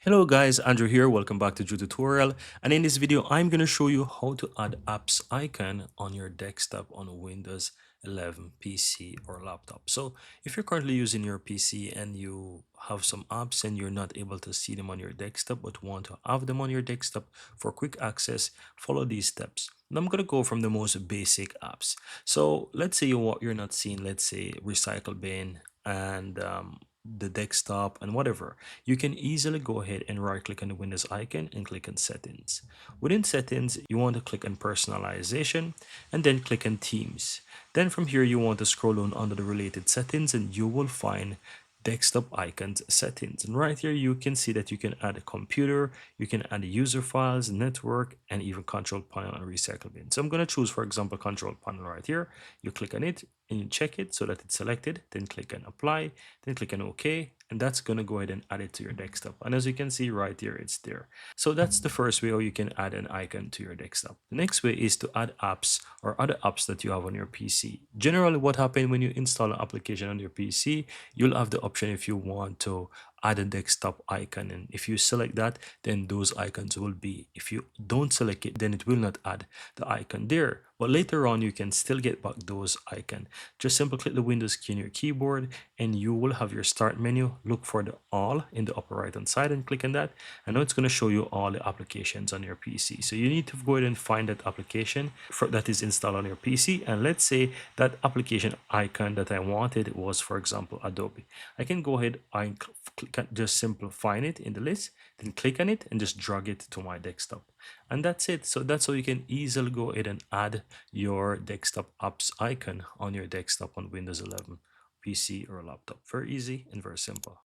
Hello guys, Andrew here. Welcome back to Drew Tutorial. And in this video, I'm going to show you how to add apps icon on your desktop on Windows 11 PC or laptop. So if you're currently using your PC and you have some apps and you're not able to see them on your desktop but want to have them on your desktop for quick access, follow these steps. And I'm going to go from the most basic apps. So let's say you're not seeing, let's say Recycle Bin and the desktop and whatever. You can easily go ahead and right click on the Windows icon and click on settings. Within settings, you want to click on personalization and then click on themes. Then from here, you want to scroll down under the related settings and you will find desktop icons settings. And right here, you can see that you can add a computer, you can add user files, network, and even control panel and recycle bin. So I'm going to choose, for example, control panel right here. You click on it and you check it so that it's selected, then click on apply, then click on OK, and that's going to go ahead and add it to your desktop. And as you can see right here, it's there. So that's the first way how you can add an icon to your desktop. The next way is to add apps or other apps that you have on your PC. Generally, what happens when you install an application on your PC, you'll have the option if you want to add a desktop icon, and if you select that, then those icons will be. If you don't select it, then it will not add the icon there, but later on you can still get back those icons. Just simply click the Windows key on your keyboard and you will have your start menu. Look for the all in the upper right hand side and click on that, and now it's going to show you all the applications on your PC. So you need to go ahead and find that application that is installed on your PC, and let's say that application icon that I wanted was, for example, Adobe. I can go ahead and just simply find it in the list, then click on it and just drag it to my desktop, and that's it. So that's how you can easily go ahead and add your desktop apps icon on your desktop on Windows 11 PC or laptop. Very easy and very simple.